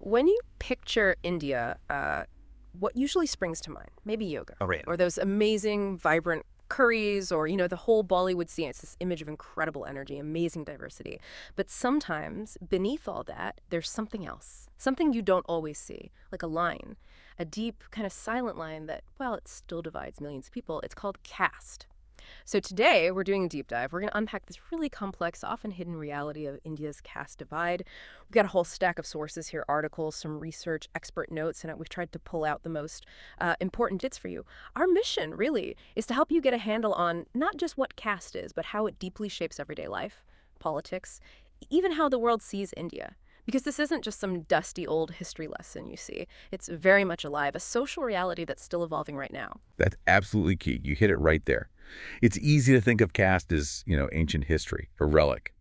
when you picture India, what usually springs to mind? Maybe yoga. Oh, right. Or those amazing, vibrant curries, or, the whole Bollywood scene. It's this image of incredible energy, amazing diversity. But sometimes, beneath all that, there's something else. Something you don't always see, like a line. A deep, kind of silent line that, well, it still divides millions of people. It's called caste. So today, we're doing a deep dive. We're going to unpack this really complex, often hidden reality of India's caste divide. We've got a whole stack of sources here, articles, some research, expert notes, and we've tried to pull out the most important bits for you. Our mission, really, is to help you get a handle on not just what caste is, but how it deeply shapes everyday life, politics, even how the world sees India. Because this isn't just some dusty old history lesson, you see. It's very much alive, a social reality that's still evolving right now. That's absolutely key. You hit it right there. It's easy to think of caste as, ancient history, a relic.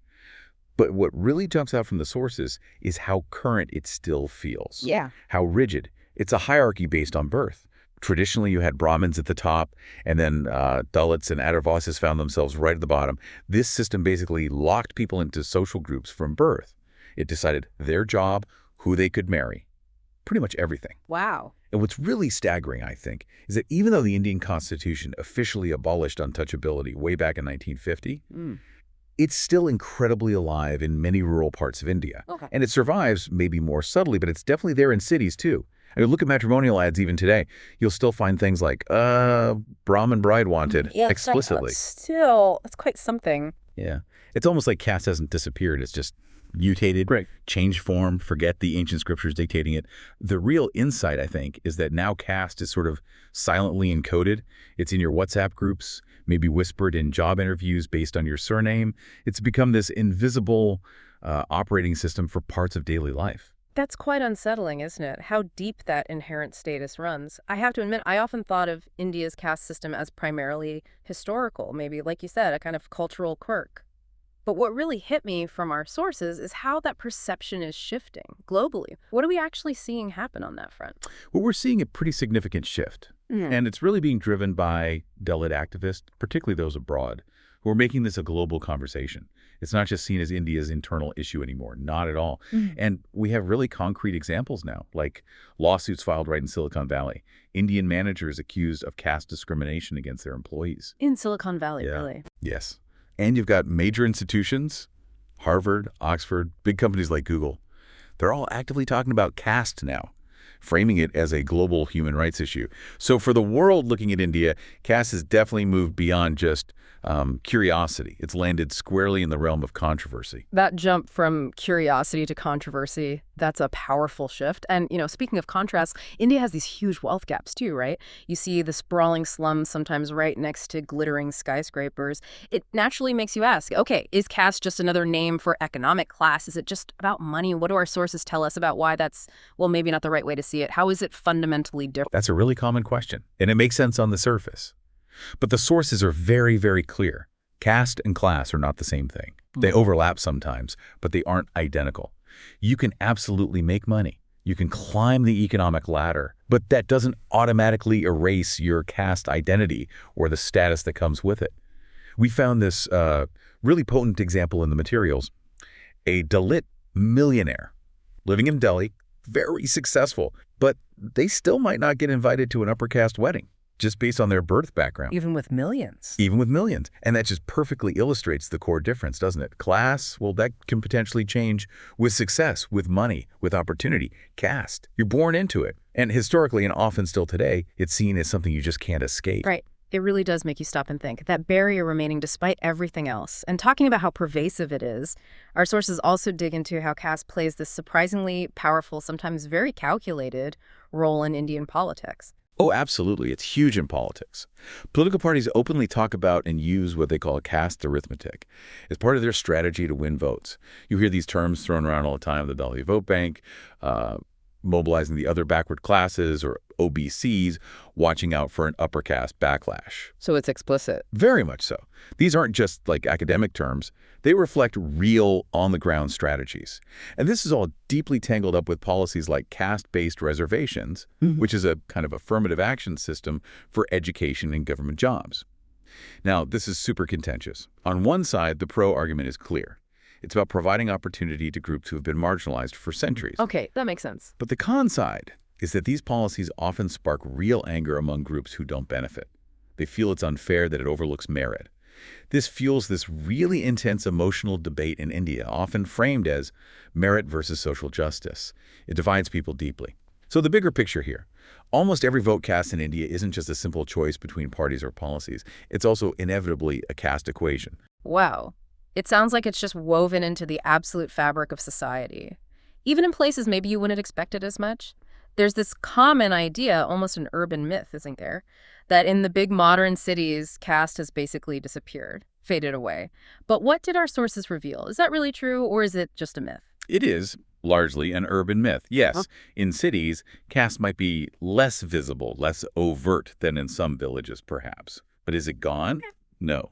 But what really jumps out from the sources is how current it still feels. Yeah. How rigid. It's a hierarchy based on birth. Traditionally, you had Brahmins at the top, and then Dalits and Adirvasis found themselves right at the bottom. This system basically locked people into social groups from birth. It decided their job, who they could marry, pretty much everything. Wow. And what's really staggering, I think, is that even though the Indian Constitution officially abolished untouchability way back in 1950, it's still incredibly alive in many rural parts of India. Okay. And it survives maybe more subtly, but it's definitely there in cities too. I mean, look at matrimonial ads even today. You'll still find things like, Brahmin bride wanted, explicitly. Still, that's quite something. Yeah. It's almost like caste hasn't disappeared. It's just mutated, Right. changed form, forget the ancient scriptures dictating it. The real insight, I think, is that now caste is sort of silently encoded. It's in your WhatsApp groups, maybe whispered in job interviews based on your surname. It's become this invisible operating system for parts of daily life. That's quite unsettling, isn't it? How deep that inherent status runs. I have to admit, I often thought of India's caste system as primarily historical, maybe, like you said, a kind of cultural quirk. But what really hit me from our sources is how that perception is shifting globally. What are we actually seeing happen on that front? Well, we're seeing a pretty significant shift. And it's really being driven by Dalit activists, particularly those abroad, who are making this a global conversation. It's not just seen as India's internal issue anymore, not at all. And we have really concrete examples now, like lawsuits filed right in Silicon Valley, Indian managers accused of caste discrimination against their employees. In Silicon Valley, really? Yes. And you've got major institutions, Harvard, Oxford, big companies like Google. They're all actively talking about caste now, framing it as a global human rights issue. So for the world looking at India, caste has definitely moved beyond just curiosity. It's landed squarely in the realm of controversy. That jump from curiosity to controversy, that's a powerful shift. And, speaking of contrast, India has these huge wealth gaps too, right? You see the sprawling slums sometimes right next to glittering skyscrapers. It naturally makes you ask, okay, is caste just another name for economic class? Is it just about money? What do our sources tell us about why that's, well, maybe not the right way to see it? How is it fundamentally different? That's a really common question, and it makes sense on the surface. But the sources are very, very clear. Caste and class are not the same thing. They overlap sometimes, but they aren't identical. You can absolutely make money. You can climb the economic ladder, but that doesn't automatically erase your caste identity or the status that comes with it. We found this really potent example in the materials. A Dalit millionaire living in Delhi, very successful, but they still might not get invited to an upper caste wedding just based on their birth background. Even with millions. Even with millions. And that just perfectly illustrates the core difference, doesn't it? Class, well, that can potentially change with success, with money, with opportunity. Caste, you're born into it. And historically, and often still today, it's seen as something you just can't escape. Right. It really does make you stop and think. That barrier remaining despite everything else. And talking about how pervasive it is, our sources also dig into how caste plays this surprisingly powerful, sometimes very calculated role in Indian politics. Oh, absolutely. It's huge in politics. Political parties openly talk about and use what they call caste arithmetic as part of their strategy to win votes. You hear these terms thrown around all the time, the Dalai Vote Bank, mobilizing the other backward classes, or OBCs, watching out for an upper caste backlash. So it's explicit. Very much so. These aren't just like academic terms. They reflect real on-the-ground strategies. And this is all deeply tangled up with policies like caste-based reservations, which is a kind of affirmative action system for education and government jobs. Now, this is super contentious. On one side, the pro argument is clear. It's about providing opportunity to groups who have been marginalized for centuries. Okay, that makes sense. But the con side is that these policies often spark real anger among groups who don't benefit. They feel it's unfair, that it overlooks merit. This fuels this really intense emotional debate in India, often framed as merit versus social justice. It divides people deeply. So the bigger picture here, almost every vote cast in India isn't just a simple choice between parties or policies. It's also inevitably a caste equation. Wow. It sounds like it's just woven into the absolute fabric of society. Even in places maybe you wouldn't expect it as much. There's this common idea, almost an urban myth, isn't there, that in the big modern cities, caste has basically disappeared, faded away. But what did our sources reveal? Is that really true, or is it just a myth? It is largely an urban myth. Huh? Yes, in cities, caste might be less visible, less overt than in some villages, perhaps. But is it gone? No.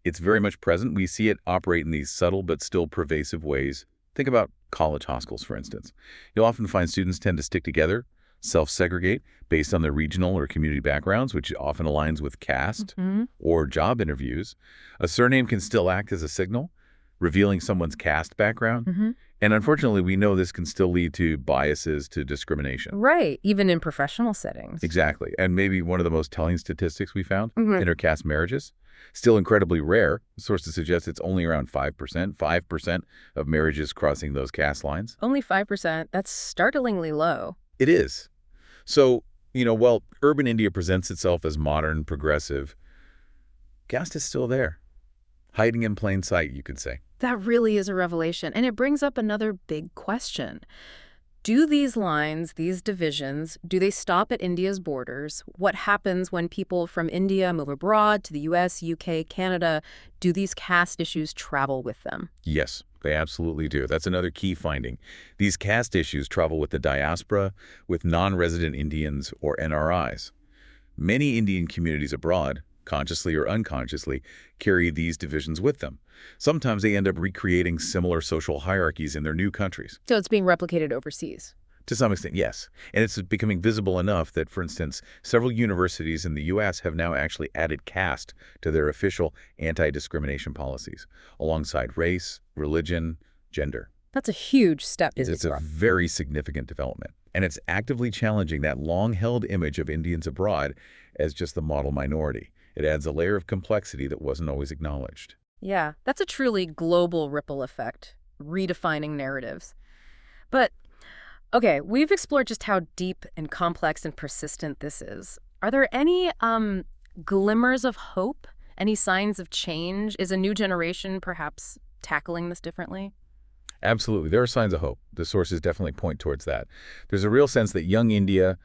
It's very much present. We see it operate in these subtle but still pervasive ways. Think about college hostels, for instance. You'll often find students tend to stick together, self-segregate based on their regional or community backgrounds, which often aligns with caste. Hmm. Or job interviews. A surname can still act as a signal, revealing someone's caste background. Hmm. And unfortunately, we know this can still lead to biases, to discrimination. Right, even in professional settings. Exactly. And maybe one of the most telling statistics we found, Mhm. intercaste marriages, still incredibly rare. Sources suggest it's only around 5% of marriages crossing those caste lines. Only 5%. That's startlingly low. It is. So, while urban India presents itself as modern, progressive, caste is still there, hiding in plain sight, you could say. That really is a revelation. And it brings up another big question. Do these lines, these divisions, do they stop at India's borders? What happens when people from India move abroad to the US, UK, Canada? Do these caste issues travel with them? Yes, they absolutely do. That's another key finding. These caste issues travel with the diaspora, with non-resident Indians or NRIs. Many Indian communities abroad, consciously or unconsciously, carry these divisions with them. Sometimes they end up recreating similar social hierarchies in their new countries. So it's being replicated overseas. To some extent, yes. And it's becoming visible enough that, for instance, several universities in the U.S. have now actually added caste to their official anti-discrimination policies, alongside race, religion, gender. That's a huge step, isn't It's a very significant development. And it's actively challenging that long-held image of Indians abroad as just the model minority. It adds a layer of complexity that wasn't always acknowledged. Yeah, that's a truly global ripple effect, redefining narratives. But, okay, we've explored just how deep and complex and persistent this is. Are there any glimmers of hope? Any signs of change? Is a new generation perhaps tackling this differently? Absolutely. There are signs of hope. The sources definitely point towards that. There's a real sense that young India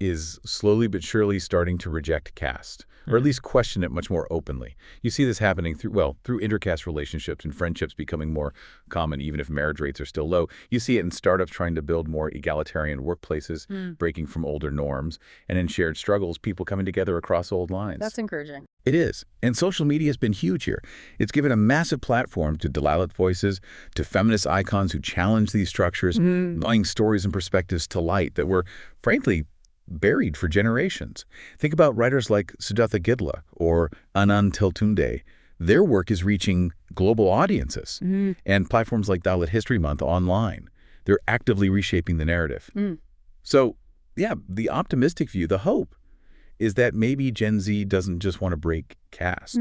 is slowly but surely starting to reject caste, or at least question it much more openly. You see this happening through intercaste relationships and friendships becoming more common, even if marriage rates are still low. You see it in startups trying to build more egalitarian workplaces, breaking from older norms, and in shared struggles, people coming together across old lines. That's encouraging. It is. And social media has been huge here. It's given a massive platform to Dalit voices, to feminist icons who challenge these structures, bringing stories and perspectives to light that were, frankly, buried for generations. Think about writers like Siddhartha Gidla or Anand Teltunde. Their work is reaching global audiences. And platforms like Dalit History Month online. They're actively reshaping the narrative. So, yeah, the optimistic view, the hope, is that maybe Gen Z doesn't just want to break caste.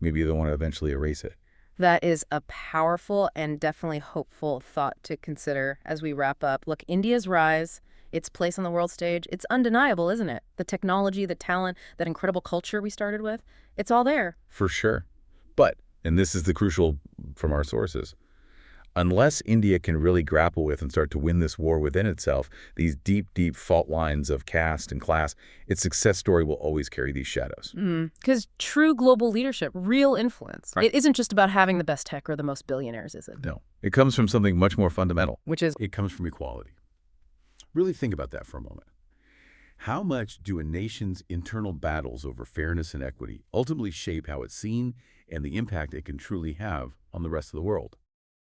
Maybe they want to eventually erase it. That is a powerful and definitely hopeful thought to consider as we wrap up. Look, India's rise, its place on the world stage, it's undeniable, isn't it? The technology, the talent, that incredible culture we started with, it's all there. For sure. But, and this is the crucial from our sources, unless India can really grapple with and start to win this war within itself, these deep, deep fault lines of caste and class, its success story will always carry these shadows. Because true global leadership, real influence, Right. it isn't just about having the best tech or the most billionaires, is it? No. It comes from something much more fundamental. Which is It comes from equality. Really think about that for a moment. How much do a nation's internal battles over fairness and equity ultimately shape how it's seen and the impact it can truly have on the rest of the world?